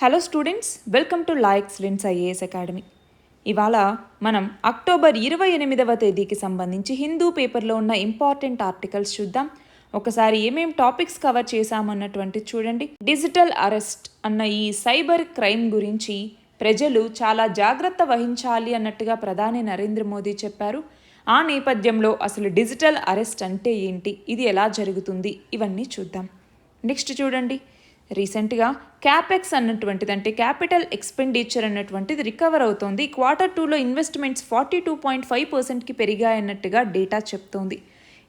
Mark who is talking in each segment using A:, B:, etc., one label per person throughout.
A: Hello students, welcome to law excellence IAS academy. ఇవాళ మనం October 28వ తేదీకి సంబంధించి హిందూ పేపర్లో ఉన్న ఇంపార్టెంట్ ఆర్టికల్స్ చూద్దాం. ఒకసారి ఏమేం టాపిక్స్ కవర్ చేశామన్నటువంటి చూడండి. డిజిటల్ అరెస్ట్ అన్న ఈ సైబర్ క్రైమ్ గురించి ప్రజలు చాలా జాగ్రత్త వహించాలి అన్నట్టుగా ప్రధాని నరేంద్ర మోదీ చెప్పారు. ఆ నేపథ్యంలో అసలు డిజిటల్ అరెస్ట్ అంటే ఏంటి, ఇది ఎలా జరుగుతుంది, ఇవన్నీ చూద్దాం. నెక్స్ట్ చూడండి, రీసెంట్గా క్యాపెక్స్ అన్నటువంటిది అంటే క్యాపిటల్ ఎక్స్పెండిచర్ అన్నటువంటిది రికవర్ అవుతోంది. Q2లో ఇన్వెస్ట్మెంట్స్ 42.5%కి పెరిగాయన్నట్టుగా డేటా చెప్తోంది.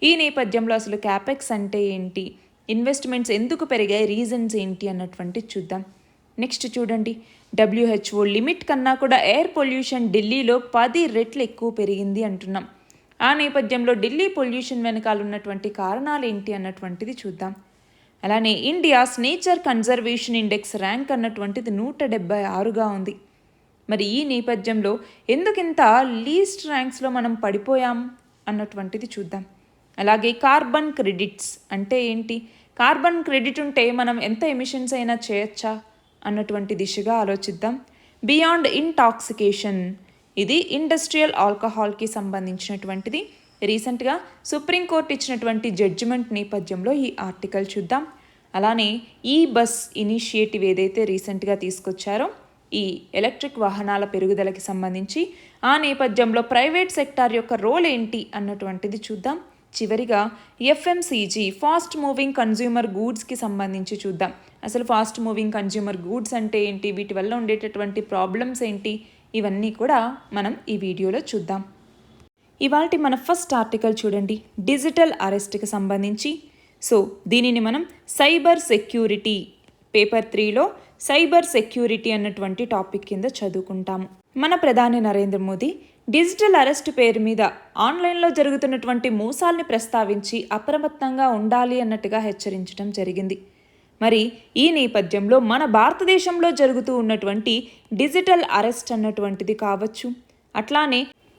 A: ఈ నేపథ్యంలో అసలు క్యాపెక్స్ అంటే ఏంటి, ఇన్వెస్ట్మెంట్స్ ఎందుకు పెరిగాయి, రీజన్స్ ఏంటి అన్నటువంటి చూద్దాం. నెక్స్ట్ చూడండి, WHO లిమిట్ కన్నా కూడా ఎయిర్ పొల్యూషన్ ఢిల్లీలో 10 రెట్లు ఎక్కువ పెరిగింది అంటున్నాం. ఆ నేపథ్యంలో ఢిల్లీ పొల్యూషన్ వెనకాల ఉన్నటువంటి కారణాలు ఏంటి అన్నటువంటిది చూద్దాం. అలానే India's nature conservation index rank అన్నటువంటిది 176గా ఉంది. మరి ఈ నేపథ్యంలో ఎందుకింత లీస్ట్ ర్యాంక్స్లో మనం పడిపోయాం అన్నటువంటిది చూద్దాం. అలాగే కార్బన్ క్రెడిట్స్ అంటే ఏంటి, కార్బన్ క్రెడిట్ ఉంటే మనం ఎంత ఎమిషన్స్ అయినా చేయొచ్చా అన్నటువంటి దిశగా ఆలోచిద్దాం. బియాండ్ ఇంటాక్సికేషన్, ఇది ఇండస్ట్రియల్ ఆల్కహాల్కి సంబంధించినటువంటిది. రీసెంట్గా సుప్రీంకోర్టు ఇచ్చినటువంటి జడ్జిమెంట్ నేపథ్యంలో ఈ ఆర్టికల్ చూద్దాం. అలానే ఈ బస్ ఇనిషియేటివ్ ఏదైతే రీసెంట్గా తీసుకొచ్చారో ఈ ఎలక్ట్రిక్ వాహనాల పెరుగుదలకి సంబంధించి ఆ నేపథ్యంలో ప్రైవేట్ సెక్టార్ యొక్క రోల్ ఏంటి అన్నటువంటిది చూద్దాం. చివరిగా FMCG ఫాస్ట్ మూవింగ్ కన్జ్యూమర్ గూడ్స్కి సంబంధించి చూద్దాం. అసలు ఫాస్ట్ మూవింగ్ కన్జ్యూమర్ గూడ్స్ అంటే ఏంటి, వీటి వల్ల ఉండేటటువంటి ప్రాబ్లమ్స్ ఏంటి, ఇవన్నీ కూడా మనం ఈ వీడియోలో చూద్దాం. ఇవాల్టి మన ఫస్ట్ ఆర్టికల్ చూడండి, డిజిటల్ అరెస్ట్కి సంబంధించి. సో దీనిని మనం సైబర్ సెక్యూరిటీ పేపర్ 3లో సైబర్ సెక్యూరిటీ అన్నటువంటి టాపిక్ కింద చదువుకుంటాము. మన ప్రధాని నరేంద్ర మోదీ డిజిటల్ అరెస్ట్ పేరు మీద ఆన్లైన్లో జరుగుతున్నటువంటి మోసాల్ని ప్రస్తావించి అప్రమత్తంగా ఉండాలి అన్నట్టుగా హెచ్చరించడం జరిగింది. మరి ఈ నేపథ్యంలో మన భారతదేశంలో జరుగుతూ ఉన్నటువంటి డిజిటల్ అరెస్ట్ అన్నటువంటిది కావచ్చు,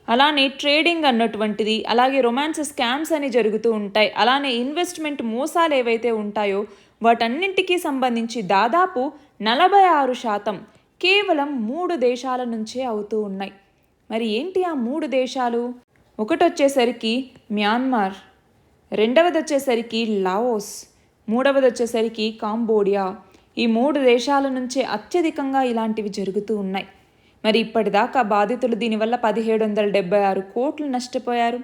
A: అలానే ట్రేడింగ్ అన్నటువంటిది, అలాగే రొమాన్స్ స్కామ్స్ అని జరుగుతూ ఉంటాయి. అలానే ఇన్వెస్ట్మెంట్ మోసాలు ఏవైతే ఉంటాయో వాటన్నింటికీ సంబంధించి దాదాపు 46% కేవలం 3 దేశాల నుంచే అవుతూ ఉన్నాయి. మరి ఏంటి ఆ 3 దేశాలు? ఒకటి వచ్చేసరికి మ్యాన్మార్, రెండవది వచ్చేసరికి లావోస్, మూడవది వచ్చేసరికి కాంబోడియా. ఈ 3 దేశాల నుంచే అత్యధికంగా ఇలాంటివి జరుగుతూ ఉన్నాయి. మరి ఇప్పటిదాకా బాధితులు దీనివల్ల 1776 కోట్లు నష్టపోయారు.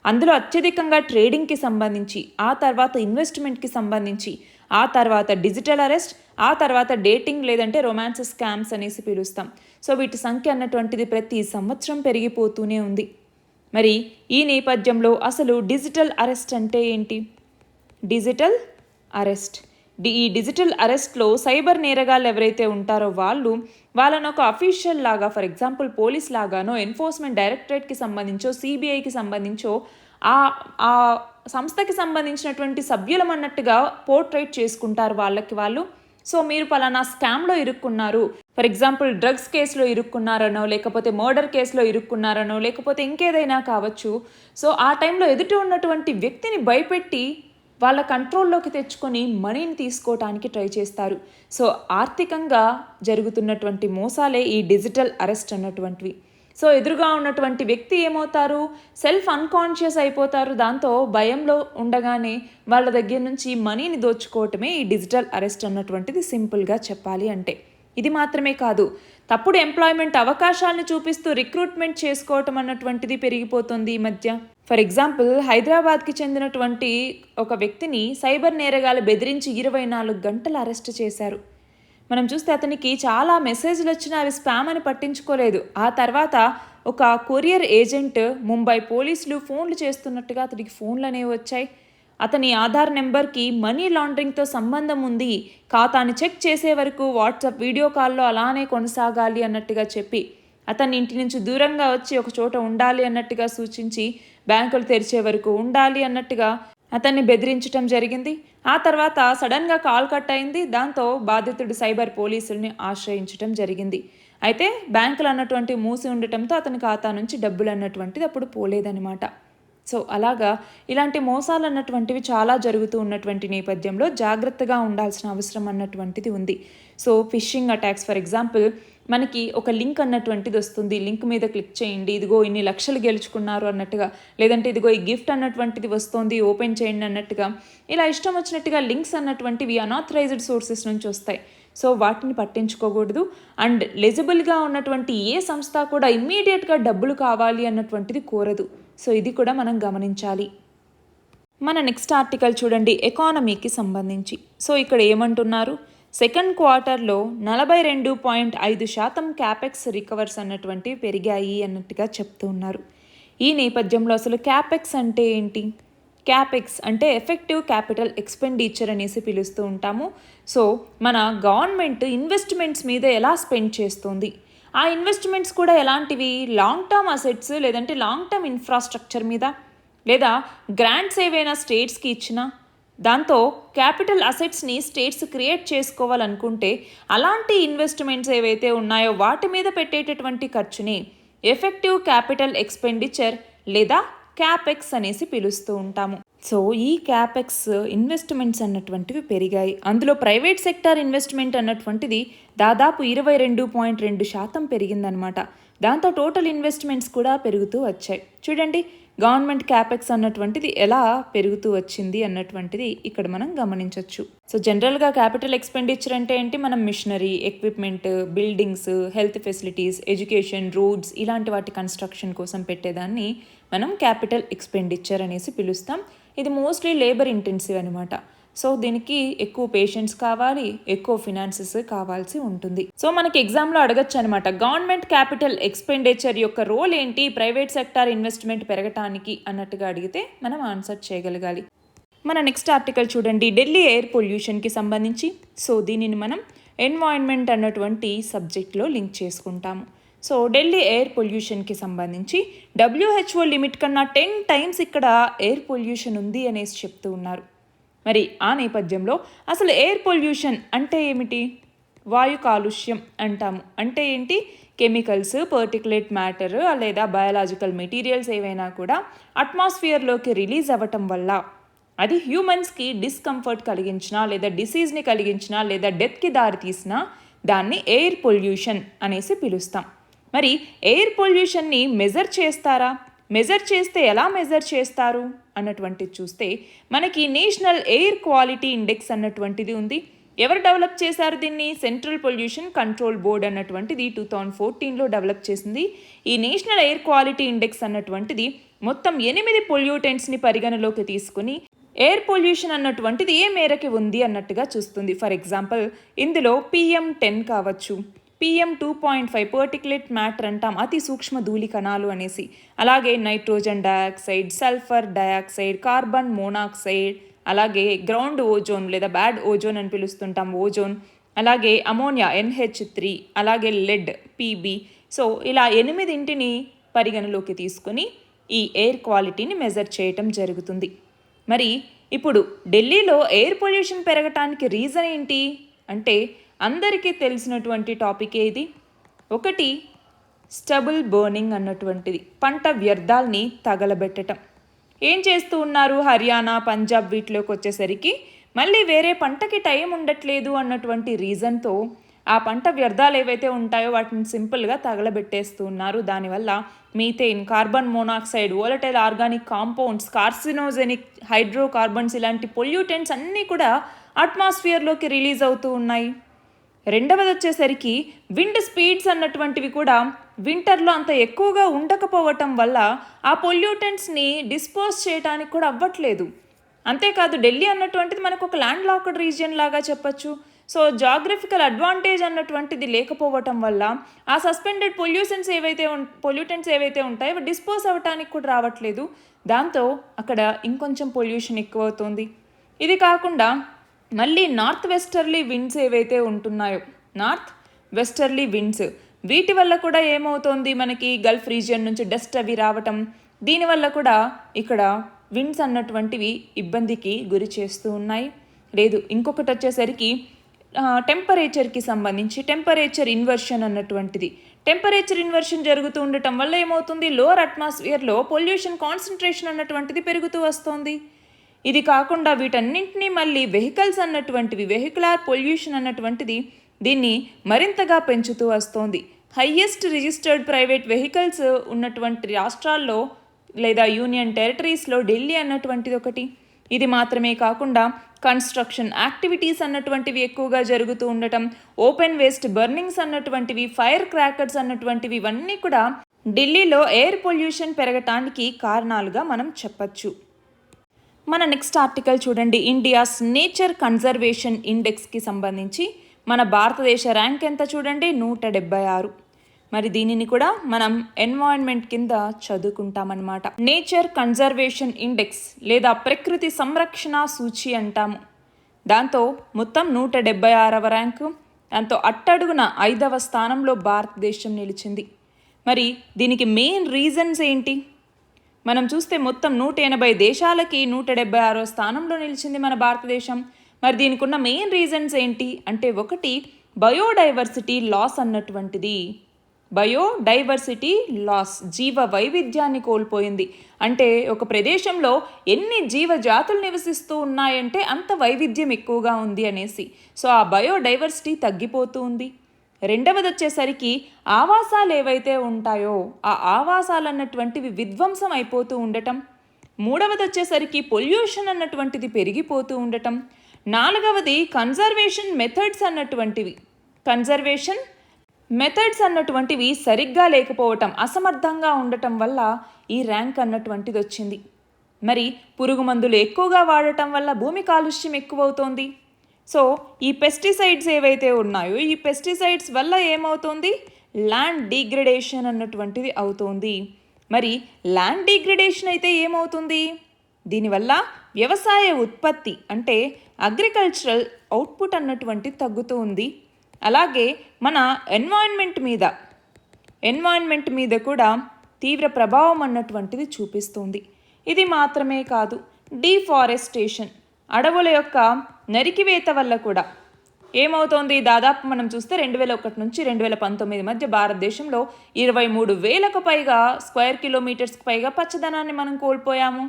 A: అందులో అత్యధికంగా ట్రేడింగ్కి సంబంధించి, ఆ తర్వాత ఇన్వెస్ట్మెంట్కి సంబంధించి, ఆ తర్వాత డిజిటల్ అరెస్ట్, ఆ తర్వాత డేటింగ్ లేదంటే రొమాన్స్ స్కామ్స్ అనేసి పిలుస్తాం. సో వీటి సంఖ్య అన్నటువంటిది ప్రతి సంవత్సరం పెరిగిపోతూనే ఉంది. మరి ఈ నేపథ్యంలో అసలు డిజిటల్ అరెస్ట్ అంటే ఏంటి? డిజిటల్ అరెస్ట్, ఈ డిజిటల్ అరెస్ట్లో సైబర్ నేరగాళ్ళు ఎవరైతే ఉంటారో వాళ్ళను ఒక అఫీషియల్ లాగా, ఫర్ ఎగ్జాంపుల్ పోలీస్ లాగానో, ఎన్ఫోర్స్మెంట్ డైరెక్టరేట్కి సంబంధించో, CBIకి సంబంధించో ఆ సంస్థకి సంబంధించినటువంటి సభ్యులం అన్నట్టుగా పోర్ట్రేట్ చేసుకుంటారు వాళ్ళు. సో మీరు పలానా స్కామ్లో ఇరుక్కున్నారు, ఫర్ ఎగ్జాంపుల్ డ్రగ్స్ కేసులో ఇరుక్కున్నారనో, లేకపోతే మర్డర్ కేసులో ఇరుక్కున్నారనో, లేకపోతే ఇంకేదైనా కావచ్చు. సో ఆ టైంలో ఎదుట ఉన్నటువంటి వ్యక్తిని భయపెట్టి వాళ్ళ కంట్రోల్లోకి తెచ్చుకొని మనీని తీసుకోవటానికి ట్రై చేస్తారు. సో ఆర్థికంగా జరుగుతున్నటువంటి మోసాలే ఈ డిజిటల్ అరెస్ట్ అన్నటువంటివి. సో ఎదురుగా ఉన్నటువంటి వ్యక్తి ఏమవుతారు, సెల్ఫ్ అన్కాన్షియస్ అయిపోతారు. దాంతో భయంలో ఉండగానే వాళ్ళ దగ్గర నుంచి మనీని దోచుకోవటమే ఈ డిజిటల్ అరెస్ట్ అన్నటువంటిది, సింపుల్గా చెప్పాలి అంటే. ఇది మాత్రమే కాదు, తప్పుడు ఎంప్లాయ్మెంట్ అవకాశాలను చూపిస్తూ రిక్రూట్మెంట్ చేసుకోవటం అన్నటువంటిది పెరిగిపోతుంది ఈ మధ్య. ఫర్ ఎగ్జాంపుల్ హైదరాబాద్కి చెందినటువంటి ఒక వ్యక్తిని సైబర్ నేరగాలు బెదిరించి 24 గంటలు అరెస్ట్ చేశారు. మనం చూస్తే అతనికి చాలా మెసేజ్లు వచ్చినా అవి స్పామ్ అని పట్టించుకోలేదు. ఆ తర్వాత ఒక కొరియర్ ఏజెంట్ ముంబై పోలీసులు ఫోన్లు చేస్తున్నట్టుగా అతనికి ఫోన్లు అనేవి వచ్చాయి. అతని ఆధార్ నెంబర్కి మనీ లాండరింగ్తో సంబంధం ఉంది, ఖాతాని చెక్ చేసే వరకు వాట్సాప్ వీడియో కాల్లో అలానే కొనసాగాలి అన్నట్టుగా చెప్పి, అతన్ని ఇంటి నుంచి దూరంగా వచ్చి ఒక చోట ఉండాలి అన్నట్టుగా సూచించి, బ్యాంకులు తెరిచే వరకు ఉండాలి అన్నట్టుగా అతన్ని బెదిరించడం జరిగింది. ఆ తర్వాత సడన్గా కాల్ కట్ అయింది. దాంతో బాధితుడు సైబర్ పోలీసుల్ని ఆశ్రయించడం జరిగింది. అయితే బ్యాంకులు అన్నటువంటి మూసి ఉండటంతో అతని ఖాతా నుంచి డబ్బులు అన్నటువంటిది అప్పుడు పోలేదన్నమాట. సో అలాగా ఇలాంటి మోసాలు అన్నటువంటివి చాలా జరుగుతూ ఉన్నటువంటి నేపథ్యంలో జాగ్రత్తగా ఉండాల్సిన అవసరం అన్నటువంటిది ఉంది. So fishing attacks for example, మనకి ఒక లింక్ అన్నటువంటిది వస్తుంది, లింక్ మీద క్లిక్ చేయండి, ఇదిగో ఇన్ని లక్షలు గెలుచుకున్నారు అన్నట్టుగా, లేదంటే ఇదిగో ఈ గిఫ్ట్ అన్నటువంటిది వస్తుంది ఓపెన్ చేయండి అన్నట్టుగా, ఇలా ఇష్టం వచ్చినట్టుగా లింక్స్ అన్నటువంటివి అనాథరైజ్డ్ సోర్సెస్ నుంచి వస్తాయి. సో వాటిని పట్టించుకోకూడదు. అండ్ లెజిబుల్గా ఉన్నటువంటి ఏ సంస్థ కూడా ఇమ్మీడియట్గా డబ్బులు కావాలి అన్నటువంటిది కోరదు. సో ఇది కూడా మనం గమనించాలి. మన నెక్స్ట్ ఆర్టికల్ చూడండి, ఎకానమీకి సంబంధించి. సో ఇక్కడ ఏమంటున్నారు, సెకండ్ క్వార్టర్లో 42.5% క్యాపెక్స్ రికవర్స్ అన్నటువంటివి పెరిగాయి అన్నట్టుగా చెప్తూ ఉన్నారు. ఈ నేపథ్యంలో అసలు క్యాపెక్స్ అంటే ఏంటి? క్యాపెక్స్ అంటే ఎఫెక్టివ్ క్యాపిటల్ ఎక్స్పెండిచర్ అనేసి పిలుస్తూ ఉంటాము. సో మన గవర్నమెంట్ ఇన్వెస్ట్మెంట్స్ మీద ఎలా స్పెండ్ చేస్తుంది, ఆ ఇన్వెస్ట్మెంట్స్ కూడా ఎలాంటివి, లాంగ్ టర్మ్ అసెట్స్ లేదంటే లాంగ్ టర్మ్ ఇన్ఫ్రాస్ట్రక్చర్ మీద, లేదా గ్రాంట్స్ ఏవైనా స్టేట్స్కి ఇచ్చినా దాంతో క్యాపిటల్ అసెట్స్ని స్టేట్స్ క్రియేట్ చేసుకోవాలనుకుంటే అలాంటి ఇన్వెస్ట్మెంట్స్ ఏవైతే ఉన్నాయో వాటి మీద పెట్టేటటువంటి ఖర్చుని ఎఫెక్టివ్ క్యాపిటల్ ఎక్స్పెండిచర్ లేదా క్యాపెక్స్ అనేసి పిలుస్తూ ఉంటాము. సో ఈ క్యాపెక్స్ ఇన్వెస్ట్మెంట్స్ అన్నటువంటివి పెరిగాయి. అందులో ప్రైవేట్ సెక్టార్ ఇన్వెస్ట్మెంట్ అన్నటువంటిది దాదాపు 22.2% పెరిగిందనమాట. దాంతో టోటల్ ఇన్వెస్ట్మెంట్స్ కూడా పెరుగుతూ వచ్చాయి. చూడండి గవర్నమెంట్ క్యాపెక్స్ అన్నటువంటిది ఎలా పెరుగుతూ వచ్చింది అన్నటువంటిది ఇక్కడ మనం గమనించవచ్చు. సో జనరల్గా క్యాపిటల్ ఎక్స్పెండిచర్ అంటే ఏంటి, మనం machinery, equipment, buildings, health facilities, education, roads ఇలాంటి వాటి కన్స్ట్రక్షన్ కోసం పెట్టేదాన్ని మనం క్యాపిటల్ ఎక్స్పెండిచర్ అనేసి పిలుస్తాం. ఇది మోస్ట్లీ లేబర్ ఇంటెన్సివ్ అనమాట. సో దీనికి ఎక్కువ పేషెన్స్ కావాలి, ఎక్కువ ఫినాన్సెస్ కావాల్సి ఉంటుంది. సో మనకి ఎగ్జామ్లో అడగచ్చు అనమాట, గవర్నమెంట్ క్యాపిటల్ ఎక్స్పెండిచర్ యొక్క రోల్ ఏంటి ప్రైవేట్ సెక్టార్ ఇన్వెస్ట్మెంట్ పెరగటానికి అన్నట్టుగా అడిగితే మనం ఆన్సర్ చేయగలగాలి. మన నెక్స్ట్ ఆర్టికల్ చూడండి, ఢిల్లీ ఎయిర్ పొల్యూషన్కి సంబంధించి. సో దీనిని మనం ఎన్వైరన్మెంట్ అన్నటువంటి సబ్జెక్ట్లో లింక్ చేసుకుంటాము. సో ఢిల్లీ ఎయిర్ పొల్యూషన్కి సంబంధించి WHO లిమిట్ కన్నా 10 times ఇక్కడ ఎయిర్ పొల్యూషన్ ఉంది అనేసి చెప్తూ ఉన్నారు. మరి ఆ నేపథ్యంలో అసలు ఎయిర్ పొల్యూషన్ అంటే ఏమిటి? వాయు కాలుష్యం అంటాము. అంటే ఏంటి? కెమికల్స్, పర్టికులేట్ మ్యాటర్ లేదా బయాలజికల్ మెటీరియల్స్ ఏవైనా కూడా అట్మాస్ఫియర్లోకి రిలీజ్ అవ్వటం వల్ల అది హ్యూమన్స్కి డిస్కంఫర్ట్ కలిగించినా లేదా డిసీజ్ని కలిగించినా లేదా డెత్కి దారితీసినా దాన్ని ఎయిర్ పొల్యూషన్ అనేసి పిలుస్తాం. మరి ఎయిర్ పొల్యూషన్ని మెజర్ చేస్తారా? మెజర్ చేస్తే ఎలా మెజర్ చేస్తారు అన్నటువంటిది చూస్తే మనకి నేషనల్ ఎయిర్ క్వాలిటీ ఇండెక్స్ అన్నటువంటిది ఉంది. ఎవరు డెవలప్ చేశారు దీన్ని? సెంట్రల్ పొల్యూషన్ కంట్రోల్ బోర్డ్ అన్నటువంటిది 2014లో డెవలప్ చేసింది. ఈ నేషనల్ ఎయిర్ క్వాలిటీ ఇండెక్స్ అన్నటువంటిది మొత్తం 8 పొల్యూటెంట్స్ని పరిగణలోకి తీసుకుని ఎయిర్ పొల్యూషన్ అన్నటువంటిది ఏ మేరకి ఉంది అన్నట్టుగా చూస్తుంది. ఫర్ ఎగ్జాంపుల్ ఇందులో PM10 కావచ్చు, PM2.5 పర్టికులేట్ మ్యాటర్ అంటాం, అతి సూక్ష్మ ధూళి కణాలు అనేసి, అలాగే nitrogen dioxide, sulphur dioxide, carbon monoxide, అలాగే గ్రౌండ్ ఓజోన్ లేదా బ్యాడ్ ఓజోన్ అని పిలుస్తుంటాం ఓజోన్, అలాగే అమోనియా NH3, అలాగే లెడ్ PB. సో ఇలా 8 పరిగణలోకి తీసుకుని ఈ ఎయిర్ క్వాలిటీని మెజర్ చేయటం జరుగుతుంది. మరి ఇప్పుడు ఢిల్లీలో ఎయిర్ పొల్యూషన్ పెరగటానికి రీజన్ ఏంటి అంటే అందరికీ తెలిసినటువంటి టాపికే ఇది. ఒకటి స్టబుల్ బర్నింగ్ అన్నటువంటిది, పంట వ్యర్థాలని తగలబెట్టడం. ఏం చేస్తూ ఉన్నారు? హర్యానా, పంజాబ్ వీటిలోకి వచ్చేసరికి మళ్ళీ వేరే పంటకి టైం ఉండట్లేదు అన్నటువంటి రీజన్తో ఆ పంట వ్యర్థాలు ఏవైతే ఉంటాయో వాటిని సింపుల్గా తగలబెట్టేస్తూ ఉన్నారు. దానివల్ల methane, carbon monoxide, volatile organic compounds, carcinogenic hydrocarbons ఇలాంటి పొల్యూటెంట్స్ అన్నీ కూడా అట్మాస్ఫియర్లోకి రిలీజ్ అవుతూ ఉన్నాయి. రెండవది వచ్చేసరికి విండ్ స్పీడ్స్ అన్నటువంటివి కూడా వింటర్లో అంత ఎక్కువగా ఉండకపోవటం వల్ల ఆ పొల్యూటెంట్స్ని డిస్పోజ్ చేయడానికి కూడా అవ్వట్లేదు. అంతేకాదు ఢిల్లీ అన్నటువంటిది మనకు ఒక ల్యాండ్ లాక్డ్ రీజియన్ లాగా చెప్పచ్చు. సో జాగ్రఫికల్ అడ్వాంటేజ్ అన్నటువంటిది లేకపోవటం వల్ల ఆ సస్పెండెడ్ పొల్యూటెంట్స్ ఏవైతే ఉంటాయో అవి డిస్పోజ్ అవ్వటానికి కూడా రావట్లేదు. దాంతో అక్కడ ఇంకొంచెం పొల్యూషన్ ఎక్కువ అవుతుంది. ఇది కాకుండా మళ్ళీ నార్త్ వెస్టర్లీ విండ్స్ ఏవైతే ఉంటున్నాయో, నార్త్ వెస్టర్లీ విండ్స్, వీటి వల్ల కూడా ఏమవుతోంది, మనకి గల్ఫ్ రీజియన్ నుంచి డస్ట్ అవి రావటం, దీనివల్ల కూడా ఇక్కడ విండ్స్ అన్నటువంటివి ఇబ్బందికి గురి చేస్తూ ఉన్నాయి. లేదు ఇంకొకటి వచ్చేసరికి టెంపరేచర్కి సంబంధించి టెంపరేచర్ ఇన్వర్షన్ అన్నటువంటిది. టెంపరేచర్ ఇన్వర్షన్ జరుగుతూ ఉండటం వల్ల ఏమవుతుంది, లోవర్ అట్మాస్ఫియర్లో పొల్యూషన్ కాన్సన్ట్రేషన్ అన్నటువంటిది పెరుగుతూ వస్తుంది. ఇది కాకుండా వీటన్నింటినీ మళ్ళీ వెహికల్స్ అన్నటువంటివి, వెహికులర్ పొల్యూషన్ అన్నటువంటిది దీన్ని మరింతగా పెంచుతూ వస్తోంది. హయ్యెస్ట్ రిజిస్టర్డ్ ప్రైవేట్ వెహికల్స్ ఉన్నటువంటి రాష్ట్రాల్లో లేదా యూనియన్ టెరిటరీస్లో ఢిల్లీ అన్నటువంటిది ఒకటి. ఇది మాత్రమే కాకుండా కన్స్ట్రక్షన్ యాక్టివిటీస్ అన్నటువంటివి ఎక్కువగా జరుగుతూ ఉండటం, ఓపెన్ వేస్ట్ బర్నింగ్స్ అన్నటువంటివి, ఫైర్ క్రాకర్స్ అన్నటువంటివి, ఇవన్నీ కూడా ఢిల్లీలో ఎయిర్ పొల్యూషన్ పెరగటానికి కారణాలుగా మనం చెప్పచ్చు. మన నెక్స్ట్ ఆర్టికల్ చూడండి. ఇండియాస్ నేచర్ కన్జర్వేషన్ ఇండెక్స్కి సంబంధించి మన భారతదేశ ర్యాంక్ ఎంత చూడండి, 176. మరి దీనిని కూడా మనం ఎన్వైరన్మెంట్ కింద చదువుకుంటామన్నమాట. నేచర్ కన్జర్వేషన్ ఇండెక్స్ లేదా ప్రకృతి సంరక్షణ సూచి అంటాము. దాంతో మొత్తం 176వ ర్యాంకు. దాంతో అట్టడుగున 5వ స్థానంలో భారతదేశం నిలిచింది. మరి దీనికి మెయిన్ రీజన్స్ ఏంటి? మనం చూస్తే మొత్తం 180 దేశాలకి 176వ స్థానంలో నిలిచింది మన భారతదేశం. మరి దీనికి ఉన్న మెయిన్ రీజన్స్ ఏంటి అంటే, ఒకటి బయోడైవర్సిటీ లాస్ అన్నటువంటిది. బయోడైవర్సిటీ లాస్, జీవ వైవిధ్యాన్ని కోల్పోయింది. అంటే ఒక ప్రదేశంలో ఎన్ని జీవజాతులు నివసిస్తూ ఉన్నాయంటే అంత వైవిధ్యం ఎక్కువగా ఉంది అనేసి. సో ఆ బయోడైవర్సిటీ తగ్గిపోతూ ఉంది. రెండవది వచ్చేసరికి ఆవాసాలు ఏవైతే ఉంటాయో ఆ ఆవాసాలు అన్నటువంటివి విధ్వంసం అయిపోతూ ఉండటం. మూడవది వచ్చేసరికి పొల్యూషన్ అన్నటువంటిది పెరిగిపోతూ ఉండటం. నాలుగవది కన్జర్వేషన్ మెథడ్స్ అన్నటువంటివి సరిగ్గా లేకపోవటం, అసమర్థంగా ఉండటం వల్ల ఈ ర్యాంక్ అన్నటువంటిది వచ్చింది. మరి పురుగు మందులు ఎక్కువగా వాడటం వల్ల భూమి కాలుష్యం ఎక్కువవుతోంది. సో ఈ పెస్టిసైడ్స్ ఏవైతే ఉన్నాయో ఈ పెస్టిసైడ్స్ వల్ల ఏమవుతుంది, ల్యాండ్ డిగ్రేడేషన్ అన్నటువంటిది అవుతోంది. మరి ల్యాండ్ డిగ్రేడేషన్ అయితే ఏమవుతుంది, దీనివల్ల వ్యవసాయ ఉత్పత్తి అంటే అగ్రికల్చరల్ అవుట్పుట్ అన్నటువంటి తగ్గుతూ ఉంది. అలాగే మన ఎన్వైరన్మెంట్ మీద కూడా తీవ్ర ప్రభావం అన్నటువంటిది చూపిస్తుంది. ఇది మాత్రమే కాదు, డీఫారెస్టేషన్, అడవుల యొక్క నరికివేత వల్ల కూడా ఏమవుతోంది, దాదాపు మనం చూస్తే 2001 నుంచి 2019 మధ్య భారతదేశంలో 23,000కు పైగా స్క్వేర్ కిలోమీటర్స్కి పైగా పచ్చదనాన్ని మనం కోల్పోయాము.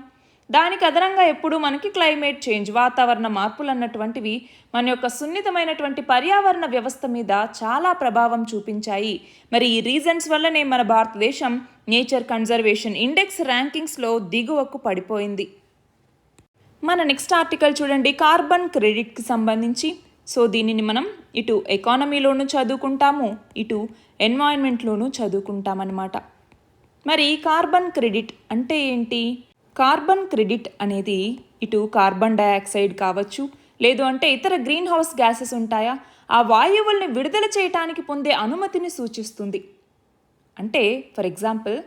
A: దానికి అదనంగా ఎప్పుడు మనకి క్లైమేట్ చేంజ్, వాతావరణ మార్పులు అన్నటువంటివి మన యొక్క సున్నితమైనటువంటి పర్యావరణ వ్యవస్థ మీద చాలా ప్రభావం చూపించాయి. మరి ఈ రీజన్స్ వల్లనే మన భారతదేశం నేచర్ కన్జర్వేషన్ ఇండెక్స్ ర్యాంకింగ్స్లో దిగువకు పడిపోయింది. మన నెక్స్ట్ ఆర్టికల్ చూడండి, కార్బన్ క్రెడిట్కి సంబంధించి. సో దీనిని మనం ఇటు ఎకానమీలోనూ చదువుకుంటాము, ఇటు ఎన్వైరన్మెంట్లోనూ చదువుకుంటామన్నమాట. మరి కార్బన్ క్రెడిట్ అంటే ఏంటి? కార్బన్ క్రెడిట్ అనేది ఇటు కార్బన్ డయాక్సైడ్ కావచ్చు, లేదు అంటే ఇతర గ్రీన్ హౌస్ గ్యాసెస్ ఉంటాయా, ఆ వాయువుల్ని విడుదల చేయటానికి పొందే అనుమతిని సూచిస్తుంది. అంటే ఫర్ ఎగ్జాంపుల్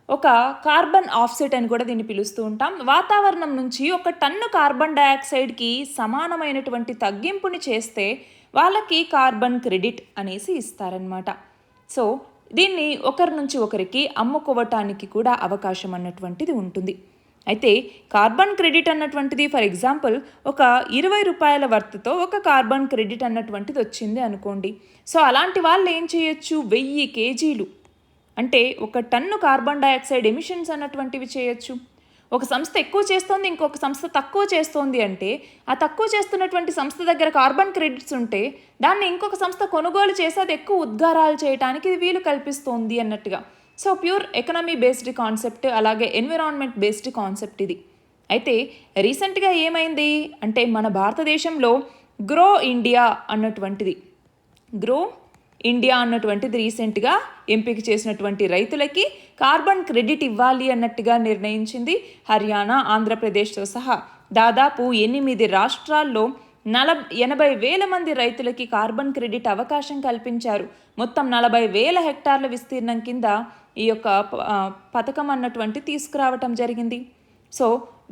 A: ఒక కార్బన్ ఆఫ్సెట్ అని కూడా దీన్ని పిలుస్తూ ఉంటాం. వాతావరణం నుంచి 1 టన్ను కార్బన్ డయాక్సైడ్కి సమానమైనటువంటి తగ్గింపుని చేస్తే వాళ్ళకి కార్బన్ క్రెడిట్ అనేసి ఇస్తారనమాట. సో దీన్ని ఒకరి నుంచి ఒకరికి అమ్ముకోవటానికి కూడా అవకాశం అన్నటువంటిది ఉంటుంది. అయితే కార్బన్ క్రెడిట్ అన్నటువంటిది ఫర్ ఎగ్జాంపుల్ ఒక 20 రూపాయల వర్త్తో ఒక కార్బన్ క్రెడిట్ అన్నటువంటిది వచ్చింది అనుకోండి. సో అలాంటి వాళ్ళు ఏం చేయొచ్చు, 1000 కేజీలు అంటే 1 టన్ను కార్బన్ డయాక్సైడ్ ఎమిషన్స్ అన్నటువంటివి చేయొచ్చు. ఒక సంస్థ ఎక్కువ చేస్తోంది, ఇంకొక సంస్థ తక్కువ చేస్తోంది అంటే ఆ తక్కువ చేస్తున్నటువంటి సంస్థ దగ్గర కార్బన్ క్రెడిట్స్ ఉంటే దాన్ని ఇంకొక సంస్థ కొనుగోలు చేసి అది ఎక్కువ ఉద్గారాలు చేయడానికి ఇది వీలు కల్పిస్తోంది అన్నట్టుగా. So pure economy based concept, అలాగే ఎన్విరాన్మెంట్ బేస్డ్ కాన్సెప్ట్ ఇది. అయితే రీసెంట్గా ఏమైంది అంటే మన భారతదేశంలో గ్రో ఇండియా అన్నటువంటిది రీసెంట్గా ఎంపిక చేసినటువంటి రైతులకి కార్బన్ క్రెడిట్ ఇవ్వాలి అన్నట్టుగా నిర్ణయించింది. హర్యానా, ఆంధ్రప్రదేశ్తో సహా దాదాపు 8 రాష్ట్రాల్లో 80,000 మంది రైతులకి కార్బన్ క్రెడిట్ అవకాశం కల్పించారు. మొత్తం 40,000 హెక్టార్ల విస్తీర్ణం కింద ఈ యొక్క పథకం అన్నటువంటి తీసుకురావటం జరిగింది. సో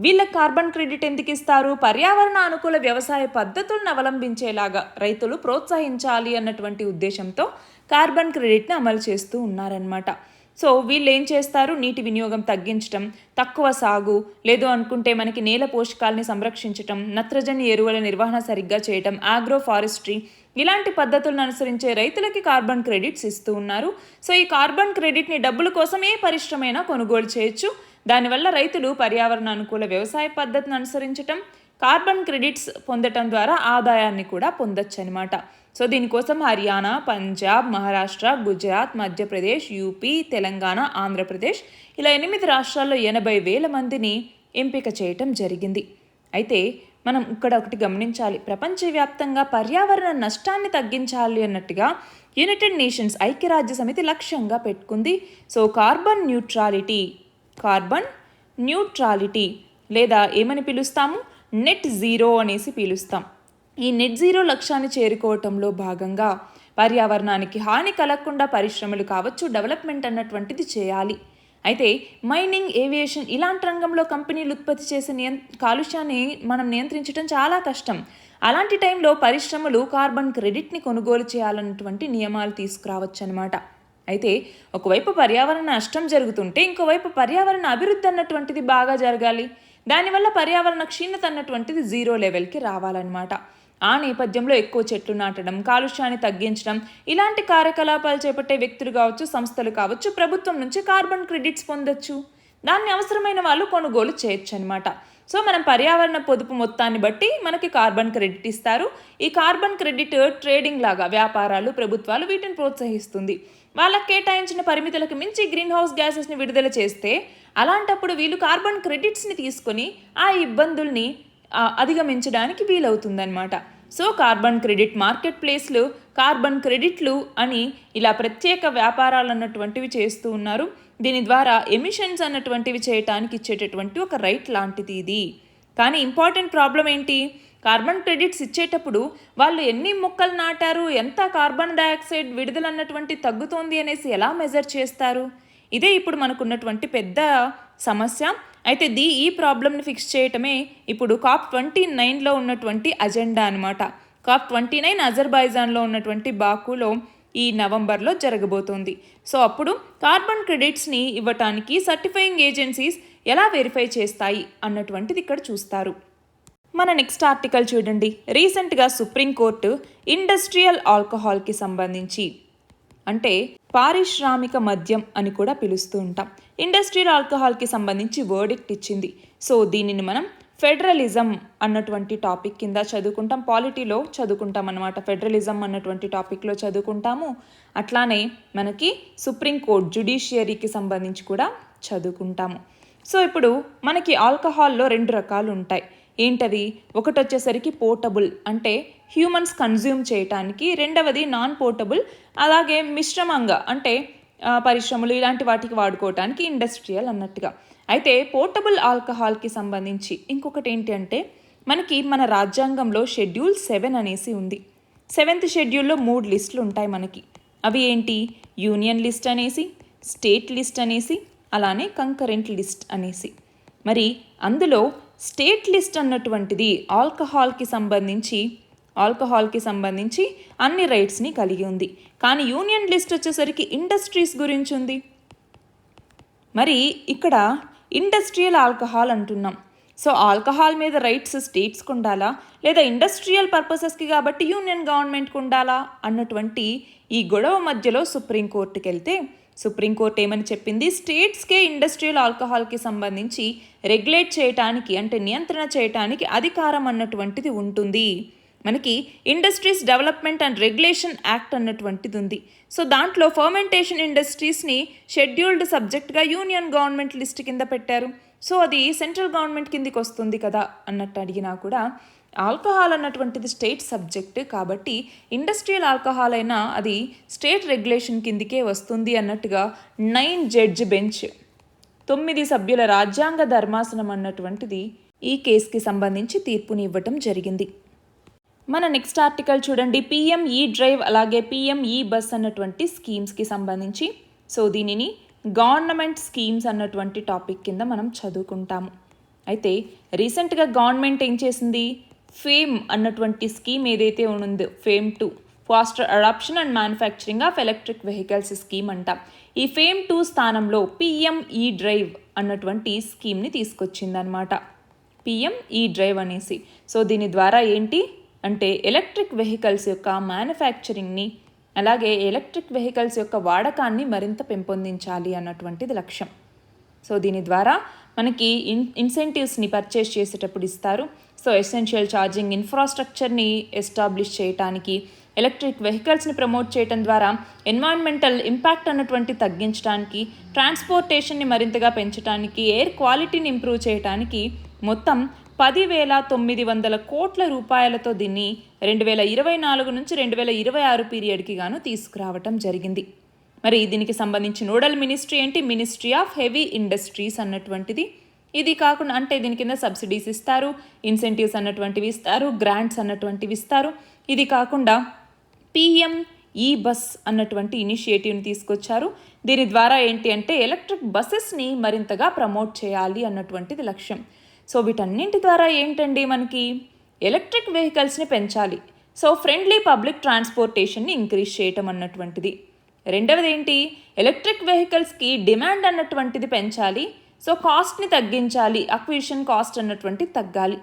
A: వీళ్ళకి కార్బన్ క్రెడిట్ ఎందుకు ఇస్తారు? పర్యావరణ అనుకూల వ్యవసాయ పద్ధతులను అవలంబించేలాగా రైతులు ప్రోత్సహించాలి అన్నటువంటి ఉద్దేశంతో కార్బన్ క్రెడిట్ని అమలు చేస్తూ ఉన్నారనమాట. సో వీళ్ళు ఏం చేస్తారు, నీటి వినియోగం తగ్గించడం, తక్కువ సాగు, లేదు అనుకుంటే మనకి నేల పోషకాలని సంరక్షించటం, నత్రజని ఎరువుల నిర్వహణ సరిగ్గా చేయటం, ఆగ్రో ఫారెస్ట్రీ ఇలాంటి పద్ధతులను అనుసరించే రైతులకి కార్బన్ క్రెడిట్స్ ఇస్తూ ఉన్నారు. సో ఈ కార్బన్ క్రెడిట్ని డబ్బుల కోసం ఏ పరిశ్రమైనా కొనుగోలు చేయొచ్చు. దానివల్ల రైతులు పర్యావరణ అనుకూల వ్యవసాయ పద్ధతిని అనుసరించటం, కార్బన్ క్రెడిట్స్ పొందటం ద్వారా ఆదాయాన్ని కూడా పొందొచ్చు అనమాట. సో దీనికోసం హర్యానా, పంజాబ్, మహారాష్ట్ర, గుజరాత్, మధ్యప్రదేశ్, యూపీ, తెలంగాణ, ఆంధ్రప్రదేశ్ ఇలా 8 రాష్ట్రాల్లో 80,000 మందిని ఎంపిక చేయటం జరిగింది. అయితే మనం ఇక్కడ ఒకటి గమనించాలి, ప్రపంచవ్యాప్తంగా పర్యావరణ నష్టాన్ని తగ్గించాలి అన్నట్టుగా యునైటెడ్ నేషన్స్ ఐక్యరాజ్య సమితి లక్ష్యంగా పెట్టుకుంది. సో కార్బన్ న్యూట్రాలిటీ లేదా ఏమని పిలుస్తాము, నెట్ జీరో అనేసి పిలుస్తాం. ఈ నెట్ జీరో లక్ష్యాన్ని చేరుకోవటంలో భాగంగా పర్యావరణానికి హాని కలగకుండా పరిశ్రమలు కావచ్చు, డెవలప్మెంట్ అన్నటువంటిది చేయాలి. అయితే మైనింగ్, ఏవియేషన్ ఇలాంటి రంగంలో కంపెనీలు ఉత్పత్తి చేసే కాలుష్యాన్ని మనం నియంత్రించడం చాలా కష్టం. అలాంటి టైంలో పరిశ్రమలు కార్బన్ క్రెడిట్ని కొనుగోలు చేయాలన్నటువంటి నియమాలు తీసుకురావచ్చు అనమాట. అయితే ఒకవైపు పర్యావరణ నష్టం జరుగుతుంటే ఇంకోవైపు పర్యావరణ అభివృద్ధి అన్నటువంటిది బాగా జరగాలి. దానివల్ల పర్యావరణ క్షీణత అన్నటువంటిది 0 లెవెల్కి రావాలన్నమాట. ఆ నేపథ్యంలో ఎక్కువ చెట్లు నాటడం, కాలుష్యాన్ని తగ్గించడం ఇలాంటి కార్యకలాపాలు చేపట్టే వ్యక్తులు కావచ్చు, సంస్థలు కావచ్చు, ప్రభుత్వం నుంచి కార్బన్ క్రెడిట్స్ పొందొచ్చు. దాన్ని అవసరమైన వాళ్ళు కొనుగోలు చేయొచ్చు అనమాట. సో మనం పర్యావరణ పొదుపు మొత్తాన్ని బట్టి మనకి కార్బన్ క్రెడిట్ ఇస్తారు. ఈ కార్బన్ క్రెడిట్ ట్రేడింగ్ లాగా వ్యాపారాలు, ప్రభుత్వాలు వీటిని ప్రోత్సహిస్తుంది. వాళ్ళకి కేటాయించిన పరిమితులకు మించి గ్రీన్ హౌస్ గ్యాసెస్ని విడుదల చేస్తే అలాంటప్పుడు వీళ్ళు కార్బన్ క్రెడిట్స్ని తీసుకొని ఆ ఇబ్బందుల్ని అధిగమించడానికి వీలవుతుందన్నమాట. సో కార్బన్ క్రెడిట్ మార్కెట్ ప్లేస్లు, కార్బన్ క్రెడిట్లు అని ఇలా ప్రత్యేక వ్యాపారాలు అన్నటువంటివి చేస్తూ ఉన్నారు. దీని ద్వారా ఎమిషన్స్ అన్నటువంటివి చేయటానికి ఇచ్చేటటువంటి ఒక రైట్ లాంటిది ఇది. కానీ ఇంపార్టెంట్ ప్రాబ్లం ఏంటి, కార్బన్ క్రెడిట్స్ ఇచ్చేటప్పుడు వాళ్ళు ఎన్ని మొక్కలు నాటారు, ఎంత కార్బన్ డైఆక్సైడ్ విడుదల అన్నటువంటి తగ్గుతోంది అనేసి ఎలా మెజర్ చేస్తారు? ఇదే ఇప్పుడు మనకున్నటువంటి పెద్ద సమస్య. అయితే ఈ ప్రాబ్లమ్ని ఫిక్స్ చేయటమే ఇప్పుడు COP29లో ఉన్నటువంటి అజెండా అనమాట. COP29 అజర్బైజాన్లో ఉన్నటువంటి బాకులో ఈ నవంబర్లో జరగబోతోంది. సో అప్పుడు కార్బన్ క్రెడిట్స్ని ఇవ్వటానికి సర్టిఫైయింగ్ ఏజెన్సీస్ ఎలా వెరిఫై చేస్తాయి అన్నటువంటిది ఇక్కడ చూస్తారు. మన నెక్స్ట్ ఆర్టికల్ చూడండి. రీసెంట్గా సుప్రీంకోర్టు ఇండస్ట్రియల్ ఆల్కహాల్కి సంబంధించి, అంటే పారిశ్రామిక మద్యం అని కూడా పిలుస్తూ ఉంటాం, ఇండస్ట్రియల్ ఆల్కహాల్కి సంబంధించి వర్డిక్ట్ ఇచ్చింది. సో దీనిని మనం ఫెడరలిజం అన్నటువంటి టాపిక్ కింద చదువుకుంటాం, పాలిటీలో చదువుకుంటాం అన్నమాట. ఫెడరలిజం అన్నటువంటి టాపిక్లో చదువుకుంటాము. అట్లానే మనకి సుప్రీంకోర్టు జ్యుడిషియరీకి సంబంధించి కూడా చదువుకుంటాము. సో ఇప్పుడు మనకి ఆల్కహాల్లో 2 రకాలు ఉంటాయి. ఏంటవి? ఒకటి వచ్చేసరికి పోర్టబుల్, అంటే హ్యూమన్స్ కన్జ్యూమ్ చేయటానికి. రెండవది నాన్ పోర్టబుల్, అలాగే మిశ్రమంగా, అంటే పరిశ్రమలు ఇలాంటి వాటికి వాడుకోవటానికి, ఇండస్ట్రియల్ అన్నట్టుగా. అయితే పోర్టబుల్ ఆల్కహాల్కి సంబంధించి ఇంకొకటి ఏంటి అంటే, మనకి మన రాజ్యాంగంలో షెడ్యూల్ 7 అనేసి ఉంది. 7th షెడ్యూల్లో 3 లిస్టులు ఉంటాయి మనకి. అవి ఏంటి? యూనియన్ లిస్ట్ అనేసి, స్టేట్ లిస్ట్ అనేసి, అలానే కంకరెంట్ లిస్ట్ అనేసి. మరి అందులో స్టేట్ లిస్ట్ అన్నటువంటిది ఆల్కహాల్కి సంబంధించి అన్ని రైట్స్ని కలిగి ఉంది. కానీ యూనియన్ లిస్ట్ వచ్చేసరికి ఇండస్ట్రీస్ గురించి ఉంది. మరి ఇక్కడ ఇండస్ట్రియల్ ఆల్కహాల్ అంటున్నాం. సో ఆల్కహాల్ మీద రైట్స్ స్టేట్స్కి ఉండాలా, లేదా ఇండస్ట్రియల్ పర్పసెస్కి కాబట్టి యూనియన్ గవర్నమెంట్కి ఉండాలా అన్నటువంటి ఈ గొడవ మధ్యలో సుప్రీంకోర్టుకి వెళ్తే సుప్రీంకోర్టు ఏమని చెప్పింది? స్టేట్స్కే ఇండస్ట్రియల్ ఆల్కహాల్కి సంబంధించి రెగ్యులేట్ చేయటానికి, అంటే నియంత్రణ చేయటానికి అధికారం అన్నటువంటిది ఉంటుంది. మనకి industries development and regulation act అన్నటువంటిది ఉంది. సో దాంట్లో ఫర్మెంటేషన్ ఇండస్ట్రీస్ని షెడ్యూల్డ్ సబ్జెక్ట్గా యూనియన్ గవర్నమెంట్ లిస్ట్ కింద పెట్టారు. సో అది సెంట్రల్ గవర్నమెంట్ కిందికి వస్తుంది కదా అన్నట్టు అడిగినా కూడా ఆల్కహాల్ అన్నటువంటిది స్టేట్ సబ్జెక్ట్ కాబట్టి ఇండస్ట్రియల్ ఆల్కహాల్ అయినా అది స్టేట్ రెగ్యులేషన్ కిందికే వస్తుంది అన్నట్టుగా 9 జడ్జి బెంచ్, 9 సభ్యుల రాజ్యాంగ ధర్మాసనం అన్నటువంటిది ఈ కేసుకి సంబంధించి తీర్పుని ఇవ్వటం జరిగింది. మన నెక్స్ట్ ఆర్టికల్ చూడండి. PM E-డ్రైవ్ అలాగే PM E-బస్ అన్నటువంటి స్కీమ్స్కి సంబంధించి. సో దీనిని గవర్నమెంట్ స్కీమ్స్ అన్నటువంటి టాపిక్ కింద మనం చదువుకుంటాము. అయితే రీసెంట్గా గవర్నమెంట్ ఏం చేసింది? ఫేమ్ అన్నటువంటి స్కీమ్ ఏదైతే ఉందో, FAME 2 faster adoption and manufacturing of electric vehicles scheme అంట. ఈ ఫేమ్ 2 స్థానంలో పిఎం ఈ డ్రైవ్ అన్నటువంటి స్కీమ్ని తీసుకొచ్చిందనమాట. పిఎం ఈ డ్రైవ్ అనేసి. సో దీని ద్వారా ఏంటి అంటే ఎలక్ట్రిక్ వెహికల్స్ యొక్క మ్యానుఫ్యాక్చరింగ్ని అలాగే ఎలక్ట్రిక్ వెహికల్స్ యొక్క వాడకాన్ని మరింత పెంపొందించాలి అన్నటువంటిది లక్ష్యం. సో దీని ద్వారా మనకి ఇన్సెంటివ్స్ని పర్చేస్ చేసేటప్పుడు ఇస్తారు. సో ఎసెన్షియల్ ఛార్జింగ్ ఇన్ఫ్రాస్ట్రక్చర్ని ఎస్టాబ్లిష్ చేయడానికి, ఎలక్ట్రిక్ వెహికల్స్ని ప్రమోట్ చేయడం ద్వారా ఎన్వైరన్మెంటల్ ఇంపాక్ట్ అన్నటువంటి తగ్గించడానికి, ట్రాన్స్పోర్టేషన్ని మరింతగా పెంచడానికి, ఎయిర్ క్వాలిటీని ఇంప్రూవ్ చేయడానికి మొత్తం 10,900 కోట్ల రూపాయలతో దీన్ని 2024 నుంచి 2026 పీరియడ్కి గాను తీసుకురావటం జరిగింది. మరి దీనికి సంబంధించి నోడల్ మినిస్ట్రీ ఏంటి? మినిస్ట్రీ ఆఫ్ హెవీ ఇండస్ట్రీస్ అన్నటువంటిది. ఇది కాకుండా అంటే దీని కింద సబ్సిడీస్ ఇస్తారు, ఇన్సెంటివ్స్ అన్నటువంటివి ఇస్తారు, గ్రాంట్స్ అన్నటువంటివి ఇస్తారు. ఇది కాకుండా పిఎం ఈ బస్ అన్నటువంటి ఇనిషియేటివ్ని తీసుకొచ్చారు. దీని ద్వారా ఏంటి అంటే ఎలక్ట్రిక్ బస్సెస్ని మరింతగా ప్రమోట్ చేయాలి అన్నటువంటిది లక్ష్యం. సో వీటన్నింటి ద్వారా ఏంటండి మనకి ఎలక్ట్రిక్ వెహికల్స్ని పెంచాలి. సో ఫ్రెండ్లీ పబ్లిక్ ట్రాన్స్పోర్టేషన్ని ఇంక్రీజ్ చేయటం అన్నటువంటిది. రెండవది ఏంటి? ఎలక్ట్రిక్ వెహికల్స్కి డిమాండ్ అన్నటువంటిది పెంచాలి. సో కాస్ట్ని తగ్గించాలి, అక్విజిషన్ కాస్ట్ అన్నటువంటిది తగ్గాలి.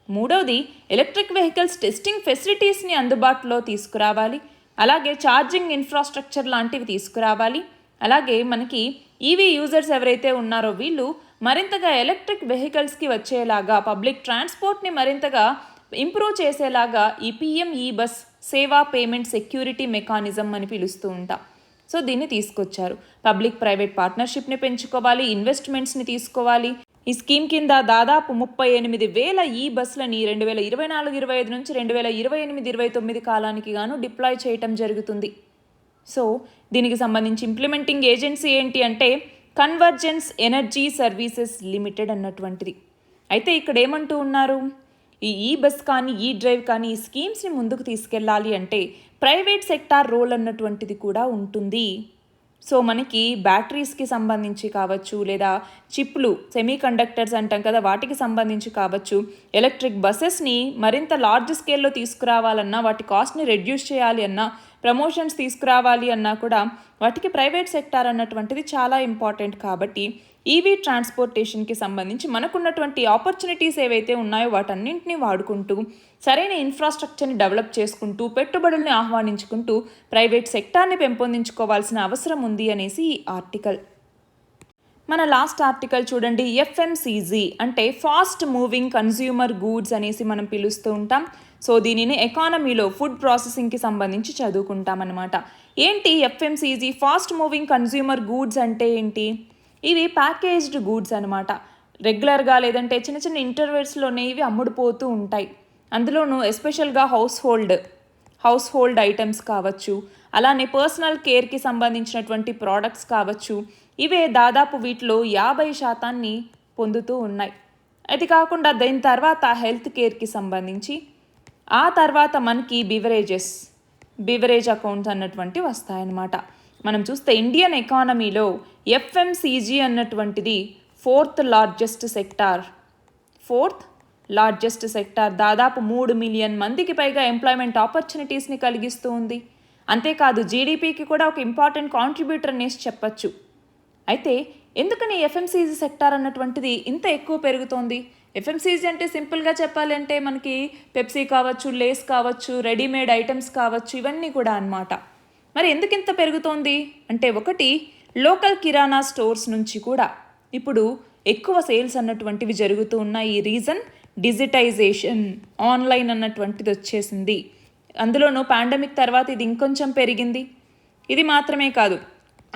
A: మూడవది ఎలక్ట్రిక్ వెహికల్స్ టెస్టింగ్ ఫెసిలిటీస్ని అందుబాటులో తీసుకురావాలి. అలాగే ఛార్జింగ్ ఇన్ఫ్రాస్ట్రక్చర్ లాంటివి తీసుకురావాలి. అలాగే మనకి ఈవీ యూజర్స్ ఎవరైతే ఉన్నారో వీళ్ళు మరింతగా ఎలక్ట్రిక్ వెహికల్స్కి వచ్చేలాగా పబ్లిక్ ట్రాన్స్పోర్ట్ని మరింతగా ఇంప్రూవ్ చేసేలాగా ఈ పిఎం ఈ బస్ సేవా పేమెంట్ సెక్యూరిటీ మెకానిజం అని పిలుస్తూ ఉంటాం. సో దీన్ని తీసుకొచ్చారు. పబ్లిక్ ప్రైవేట్ పార్ట్నర్షిప్ని పెంచుకోవాలి, ఇన్వెస్ట్మెంట్స్ని తీసుకోవాలి. ఈ స్కీమ్ కింద దాదాపు 38,000 ఈ బస్సులని 2024-25 నుంచి 2028-29 కాలానికి గాను డిప్లాయ్ చేయటం జరుగుతుంది. సో దీనికి సంబంధించి ఇంప్లిమెంటింగ్ ఏజెన్సీ ఏంటి అంటే కన్వర్జెన్స్ ఎనర్జీ సర్వీసెస్ లిమిటెడ్ అన్నటువంటిది. అయితే ఇక్కడ ఏమంటూ ఉన్నారు? ఈ బస్ కానీ ఈ డ్రైవ్ కానీ ఈ స్కీమ్స్ని ముందుకు తీసుకెళ్ళాలి అంటే ప్రైవేట్ సెక్టార్ రోల్ అన్నటువంటిది కూడా ఉంటుంది. సో మనకి బ్యాటరీస్కి సంబంధించి కావచ్చు, లేదా చిప్లు సెమీ కండక్టర్స్ అంటాం కదా, వాటికి సంబంధించి కావచ్చు, ఎలక్ట్రిక్ బస్సెస్ని మరింత లార్జ్ స్కేల్లో తీసుకురావాలన్నా, వాటి కాస్ట్ని రెడ్యూస్ చేయాలి అన్నా, ప్రమోషన్స్ తీసుకురావాలి అన్నా కూడా వాటికి ప్రైవేట్ సెక్టార్ అన్నటువంటిది చాలా ఇంపార్టెంట్. కాబట్టి ఈవీ ట్రాన్స్పోర్టేషన్కి సంబంధించి మనకున్నటువంటి ఆపర్చునిటీస్ ఏవైతే ఉన్నాయో వాటన్నింటినీ వాడుకుంటూ సరైన ఇన్ఫ్రాస్ట్రక్చర్ని డెవలప్ చేసుకుంటూ పెట్టుబడుల్ని ఆహ్వానించుకుంటూ ప్రైవేట్ సెక్టార్ని పెంపొందించుకోవాల్సిన అవసరం ఉంది అనేసి ఈ ఆర్టికల్. మన లాస్ట్ ఆర్టికల్ చూడండి. ఎఫ్ఎంసీజీ అంటే ఫాస్ట్ మూవింగ్ కన్స్యూమర్ గూడ్స్ అనేసి మనం పిలుస్తూ ఉంటాం. సో దీనిని ఎకానమీలో ఫుడ్ ప్రాసెసింగ్కి సంబంధించి చదువుకుంటాం అన్నమాట. ఏంటి FMCG fast moving consumer goods అంటే ఏంటి? ఇవి ప్యాకేజ్డ్ గూడ్స్ అనమాట. రెగ్యులర్గా లేదంటే చిన్న చిన్న ఇంటర్వెల్స్లోనే ఇవి అమ్ముడుపోతూ ఉంటాయి. అందులోనూ ఎస్పెషల్గా హౌస్ హోల్డ్ ఐటమ్స్ కావచ్చు, అలానే పర్సనల్ కేర్కి సంబంధించినటువంటి ప్రోడక్ట్స్ కావచ్చు. ఇవే దాదాపు వీటిలో 50% పొందుతూ ఉన్నాయి. అది కాకుండా దీని తర్వాత హెల్త్ కేర్కి సంబంధించి, ఆ తర్వాత మనకి బివరేజ్ అకౌంట్స్ అన్నటువంటివి వస్తాయన్నమాట. మనం చూస్తే ఇండియన్ ఎకానమీలో ఎఫ్ఎంసీజీ అన్నటువంటిది ఫోర్త్ లార్జెస్ట్ సెక్టార్. దాదాపు 3 మిలియన్ మందికి పైగా ఎంప్లాయ్మెంట్ ఆపర్చునిటీస్ని కలిగిస్తూ ఉంది. అంతేకాదు జీడిపికి కూడా ఒక ఇంపార్టెంట్ కాంట్రిబ్యూటర్ అనేసి చెప్పచ్చు. అయితే ఎందుకని ఎఫ్ఎంసీజీ సెక్టార్ అన్నటువంటిది ఇంత ఎక్కువ పెరుగుతోంది? ఎఫ్ఎంసీజీ అంటే సింపుల్గా చెప్పాలి అంటే మనకి పెప్సీ కావచ్చు, లేస్ కావచ్చు, రెడీమేడ్ ఐటమ్స్ కావచ్చు, ఇవన్నీ కూడా అన్నమాట. మరి ఎందుకు ఇంత పెరుగుతోంది అంటే, ఒకటి లోకల్ కిరాణా స్టోర్స్ నుంచి కూడా ఇప్పుడు ఎక్కువ సేల్స్ అన్నటువంటివి జరుగుతూ ఉన్నాయి. ఈ రీజన్ డిజిటైజేషన్, ఆన్లైన్ అన్నటువంటిది వచ్చేసింది. అందులోనూ పాండమిక్ తర్వాత ఇది ఇంకొంచెం పెరిగింది. ఇది మాత్రమే కాదు,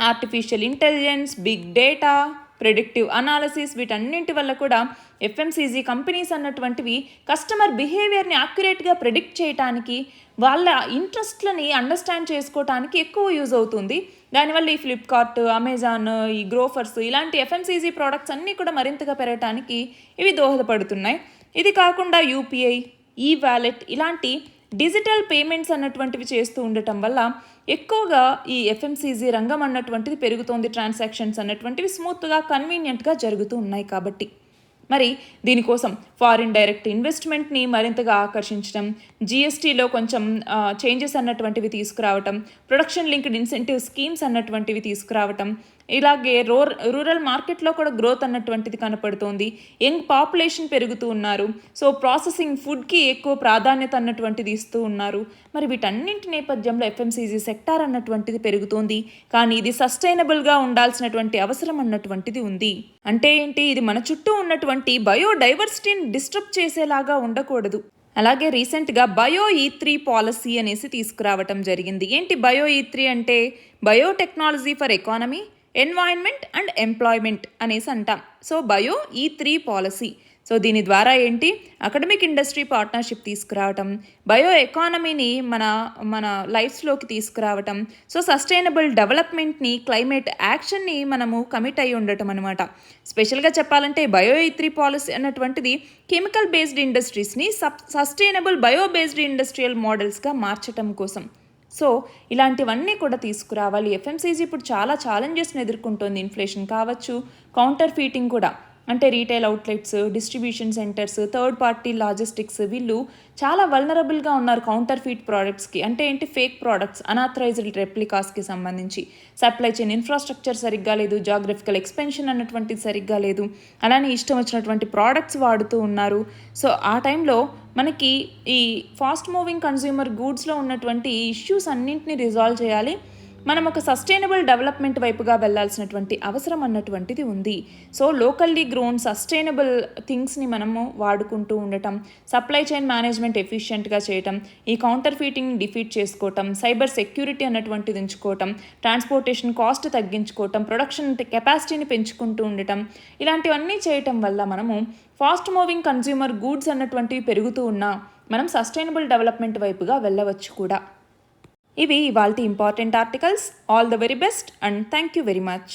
A: artificial intelligence, big data, predictive analysis, వీటన్నింటి వల్ల కూడా ఎఫ్ఎంసీజీ కంపెనీస్ అన్నటువంటివి కస్టమర్ బిహేవియర్ని యాక్యురేట్గా ప్రెడిక్ట్ చేయడానికి, వాళ్ళ ఇంట్రెస్ట్లని అండర్స్టాండ్ చేసుకోవటానికి ఎక్కువ యూజ్ అవుతుంది. దానివల్ల ఈ ఫ్లిప్కార్ట్, అమెజాన్, ఈ గ్రోఫర్స్ ఇలాంటి ఎఫ్ఎంసీజీ ప్రోడక్ట్స్ అన్నీ కూడా మరింతగా పెరగటానికి ఇవి దోహదపడుతున్నాయి. ఇది కాకుండా యూపీఐ, ఈ వాలెట్ ఇలాంటి డిజిటల్ పేమెంట్స్ అన్నటువంటివి చేస్తూ ఉండటం వల్ల ఎక్కువగా ఈ ఎఫ్ఎంసీజీ రంగం అన్నటువంటిది పెరుగుతోంది. ట్రాన్సాక్షన్స్ అన్నటువంటివి స్మూత్గా, కన్వీనియంట్గా జరుగుతూ ఉన్నాయి కాబట్టి. మరి దీనికోసం ఫారిన్ డైరెక్ట్ ఇన్వెస్ట్మెంట్ని మరింతగా ఆకర్షించడం, జీఎస్టీలో కొంచెం చేంజెస్ అన్నటువంటివి తీసుకురావటం, ప్రొడక్షన్ లింక్డ్ ఇన్సెంటివ్ స్కీమ్స్ అన్నటువంటివి తీసుకురావటం, ఇలాగే రూరల్ మార్కెట్లో కూడా గ్రోత్ అన్నటువంటిది కనపడుతోంది. యంగ్ పాపులేషన్ పెరుగుతూ ఉన్నారు. సో ప్రాసెసింగ్ ఫుడ్కి ఎక్కువ ప్రాధాన్యత అన్నటువంటిది ఇస్తూ ఉన్నారు. మరి వీటన్నింటి నేపథ్యంలో ఎఫ్ఎంసీజీ సెక్టార్ అన్నటువంటిది పెరుగుతోంది. కానీ ఇది సస్టైనబుల్గా ఉండాల్సినటువంటి అవసరం అన్నటువంటిది ఉంది. అంటే ఏంటి, ఇది మన చుట్టూ ఉన్నటువంటి బయోడైవర్సిటీని డిస్టర్బ్ చేసేలాగా ఉండకూడదు. అలాగే రీసెంట్గా బయో E3 పాలసీ అనేసి తీసుకురావటం జరిగింది. ఏంటి బయో E3 అంటే? Biotechnology for economy, environment and employment అనేసి అంటాం. So bio E3 policy. So దీని ద్వారా ఏంటి, అకాడమిక్ ఇండస్ట్రీ పార్ట్నర్షిప్ తీసుకురావటం, బయో ఎకానమీని మన లైఫ్స్లోకి తీసుకురావటం, సో సస్టైనబుల్ డెవలప్మెంట్ని, క్లైమేట్ యాక్షన్ని మనము కమిట్ అయి ఉండటం అనమాట. స్పెషల్గా చెప్పాలంటే బయో E3 పాలసీ అన్నటువంటిది కెమికల్ బేస్డ్ ఇండస్ట్రీస్ని సస్టైనబుల్ బయో బేస్డ్ ఇండస్ట్రియల్ మోడల్స్గా మార్చటం కోసం. సో ఇలాంటివన్నీ కూడా తీసుకురావాలి. ఎఫ్ఎంసీజీ ఇప్పుడు చాలా ఛాలెంజెస్ని ఎదుర్కొంటుంది. ఇన్ఫ్లేషన్ కావచ్చు, కౌంటర్ ఫీటింగ్ కూడా, అంటే retail outlets, distribution centres, third party logistics, వీళ్ళు చాలా వల్నరబుల్గా ఉన్నారు కౌంటర్ ఫీట్ ప్రోడక్ట్స్కి. అంటే ఏంటి, ఫేక్ ప్రోడక్ట్స్, అనాథరైజ్డ్ రెప్లికాస్కి సంబంధించి. సప్లై చైన్ ఇన్ఫ్రాస్ట్రక్చర్ సరిగ్గా లేదు, జాగ్రఫికల్ ఎక్స్పెన్షన్ అన్నటువంటిది సరిగ్గా లేదు, అలానే ఇష్టం వచ్చినటువంటి ప్రోడక్ట్స్ వాడుతూ ఉన్నారు. సో ఆ టైంలో మనకి ఈ ఫాస్ట్ మూవింగ్ కన్జ్యూమర్ గూడ్స్లో ఉన్నటువంటి ఇష్యూస్ అన్నింటినీ రిజాల్వ్ చేయాలి. మనం ఒక సస్టైనబుల్ డెవలప్మెంట్ వైపుగా వెళ్ళాల్సినటువంటి అవసరం అన్నటువంటిది ఉంది. సో లోకల్లీ గ్రోన్ సస్టైనబుల్ థింగ్స్ని మనము వాడుకుంటూ ఉండటం, సప్లై చైన్ మేనేజ్మెంట్ ఎఫిషియెంట్గా చేయటం, ఈ కౌంటర్ ఫీటింగ్ డిఫీట్ చేసుకోవటం, సైబర్ సెక్యూరిటీ అన్నటువంటిది ఉంచుకోవటం, ట్రాన్స్పోర్టేషన్ కాస్ట్ తగ్గించుకోవటం, ప్రొడక్షన్ కెపాసిటీని పెంచుకుంటూ ఉండటం, ఇలాంటివన్నీ చేయటం వల్ల మనము ఫాస్ట్ మూవింగ్ కన్జ్యూమర్ గూడ్స్ అన్నటువంటివి పెరుగుతూ ఉన్నా మనం సస్టైనబుల్ డెవలప్మెంట్ వైపుగా వెళ్ళవచ్చు కూడా. ఇవి ఇవాల్టి important articles. All the very best and thank you very much.